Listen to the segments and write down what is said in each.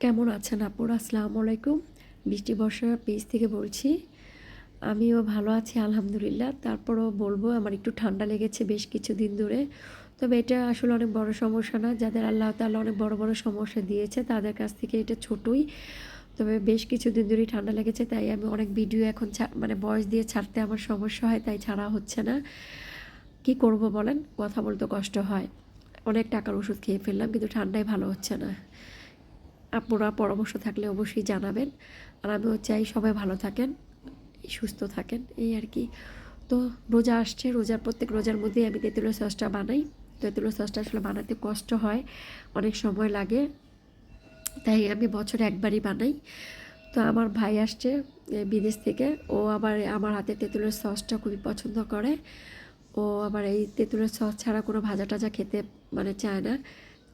কেমন আছেন আপুরা? আসসালামু আলাইকুম। বৃষ্টি বর্ষা পেজ থেকে বলছি। আমিও ভালো আছি আলহামদুলিল্লাহ। তারপরেও বলবো আমার একটু ঠান্ডা লেগেছে বেশ কিছুদিন ধরে। তবে এটা আসলে অনেক বড় সমস্যা না। যাদের আল্লাহ তাআলা অনেক বড় বড় সমস্যা দিয়েছে তাদের কাছ থেকে এটা ছোটই। তবে বেশ কিছুদিন ধরেই ঠান্ডা লেগেছে, তাই আমি অনেক ভিডিও এখন মানে ভয়েস দিয়ে ছাড়তে আমার সমস্যা হয়, তাই ছাড়া হচ্ছে না। কি করব বলেন? কথা বলতে কষ্ট হয়। অনেক টাকার ওষুধ খেয়ে ফেললাম কিন্তু ঠান্ডায় ভালো হচ্ছে না। আপনারা পরামর্শ থাকলে অবশ্যই জানাবেন। আর আমিও চাই সবাই ভালো থাকেন, সুস্থ থাকেন, এই আর কি। তো রোজা আসছে, প্রত্যেক রোজার মধ্যেই আমি তেঁতুলের সসটা বানাই। তেঁতুলের সসটা আসলে বানাতে কষ্ট হয়, অনেক সময় লাগে, তাই আমি বছরে একবারই বানাই। তো আমার ভাই আসছে বিদেশ থেকে, ও আবার আমার হাতে তেঁতুলের সসটা খুবই পছন্দ করে। ও আবার এই তেঁতুলের সস ছাড়া কোনো ভাজা টাজা খেতে মানে চায় না।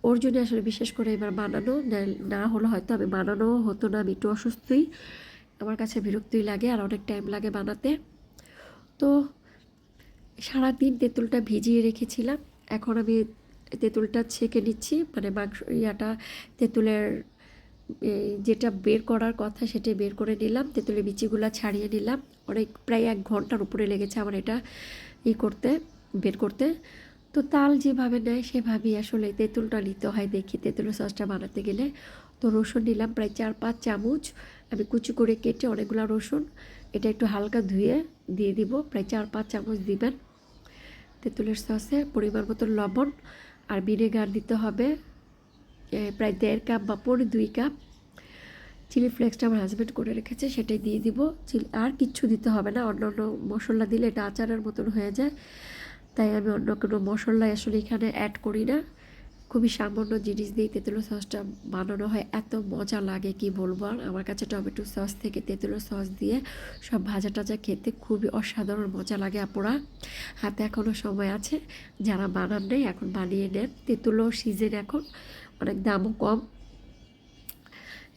ওর জন্য আসলে বিশেষ করে এবার বানানো, না হলে হয়তো আমি বানানোও হতো না। আমি একটু অসুস্থই, আমার কাছে বিরক্তই লাগে আর অনেক টাইম লাগে বানাতে। তো সারাদিন তেঁতুলটা ভিজিয়ে রেখেছিলাম। এখন আমি তেঁতুলটা ছেঁকে নিচ্ছি, মানে মাংস তেঁতুলের যেটা বের করার কথা সেটা বের করে নিলাম, তেঁতুলের বিচিগুলো ছাড়িয়ে নিলাম। প্রায় 1 ঘন্টার উপরে লেগেছে আমার এটা বের করতে। তো তাল যেভাবে নেয় সেভাবেই আসলে তেঁতুলটা নিতে হয় দেখি তেঁতুলের সসটা বানাতে গেলে। তো রসুন নিলাম প্রায় 4-5 চামচ, আমি কুচি করে কেটে অনেকগুলো রসুন, এটা একটু হালকা ধুয়ে দিয়ে দিব। প্রায় 4-5 চামচ দিবেন তেঁতুলের সসে। পরিমাণ মতো লবণ আর ভিনেগার দিতে হবে প্রায় 1.5 কাপ বা 2 কাপ। চিলি ফ্লেক্সটা আমার হাজব্যান্ড করে রেখেছে, সেটাই দিয়ে দিব। আর কিচ্ছু দিতে হবে না, অন্য অন্য মশলা দিলে এটা আচারের মতন হয়ে যায়, তাই আমি অন্য কোনো মশলা আসলে এখানে অ্যাড করি না। খুবই সামান্য জিনিস দিয়ে তেঁতুলের সসটা বানানো হয়, এত মজা লাগে কি বলবো। আর আমার কাছে টমেটো সস থেকে তেঁতুলের সস দিয়ে সব ভাজা টাজা খেতে খুবই অসাধারণ মজা লাগে। আপুরা হাতে এখনও সময় আছে, যারা বানান নেই এখন বানিয়ে নেন। তেঁতুলও সিজন এখন, অনেক দামও কম,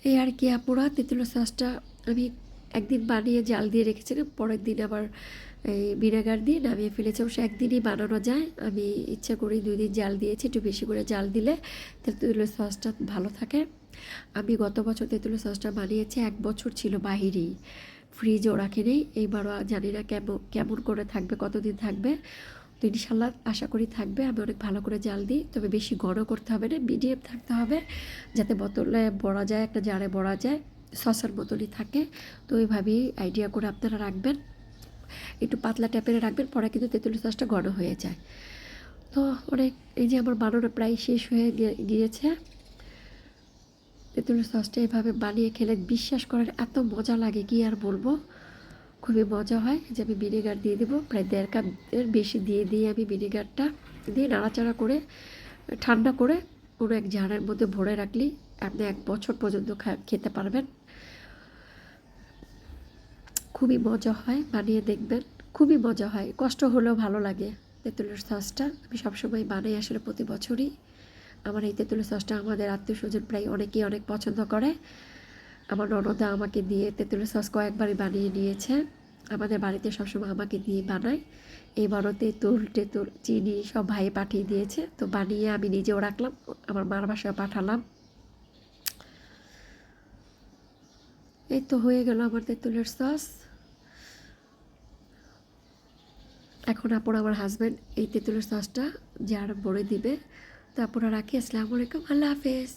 এই আর কি। আপুরা তেঁতুলের সসটা আমি একদিন বানিয়ে জাল দিয়ে রেখেছিলাম, পরের দিন আবার এই ভিনেগার দিয়ে নামিয়ে ফেলেছি। অবশ্য একদিনই বানানো যায়, আমি ইচ্ছা করি 2 দিন জাল দিয়েছি। একটু বেশি করে জাল দিলে তেঁতুলের সসটা ভালো থাকে। আমি গত বছর তেঁতুলের সসটা বানিয়েছি, 1 বছর ছিল বাহিরেই, ফ্রিজেও রাখিনি। এইবারও জানি না কেমন করে থাকবে, কতদিন থাকবে। তো ইনশাল্লাহ আশা করি থাকবে। আমি অনেক ভালো করে জাল দিই, তবে বেশি ঘন করতে হবে না, মিডিয়াম থাকতে হবে, যাতে বোতলে ভরা যায়, একটা জারে ভরা যায়, সসের মতনই থাকে। তো ওইভাবেই আইডিয়া করে আপনারা রাখবেন, একটু পাতলা টাইপের রাখবেন, পরে কিন্তু তেঁতুলের সসটা ঘন হয়ে যায়। তো অনেক, এই যে আমার বানানো প্রায় শেষ হয়ে গিয়েছে। তেঁতুলের সসটা এভাবে বানিয়ে খেলে বিশ্বাস করেন এত মজা লাগে কি আর বলবো, খুবই মজা হয়। যে আমি ভিনেগার দিয়ে দেবো প্রায় 1.5 কাপের বেশি দিয়ে আমি ভিনেগারটা দিয়ে নাড়াচাড়া করে ঠান্ডা করে কোনো এক জারের মধ্যে ভরে রাখলেই আপনি 1 বছর পর্যন্ত খেতে পারবেন। খুবই মজা হয়, বানিয়ে দেখবেন, খুবই মজা হয়, কষ্ট হলেও ভালো লাগে। তেঁতুলের সসটা আমি সবসময় বানাই আসলে প্রতি বছরই। আমার এই তেঁতুলের সসটা আমাদের আত্মীয়স্বজন প্রায় অনেকেই অনেক পছন্দ করে। আমার ননদা আমাকে দিয়ে তেঁতুলের সস কয়েকবারই বানিয়ে নিয়েছে। আমাদের বাড়িতে সবসময় আমাকে দিয়ে বানায়। এবারও তেঁতুল চিনি সব ভাই পাঠিয়ে দিয়েছে, তো বানিয়ে আমি নিজেও রাখলাম, আমার মার বাসায় পাঠালাম। এই তো হয়ে গেল আমার তেঁতুলের সস। এখন আমার হাজব্যান্ড এই তেঁতুলের সসটা জার ভরে দিবে। তো রাখি। আসসালামু আলাইকুম, আল্লাহ হাফেজ।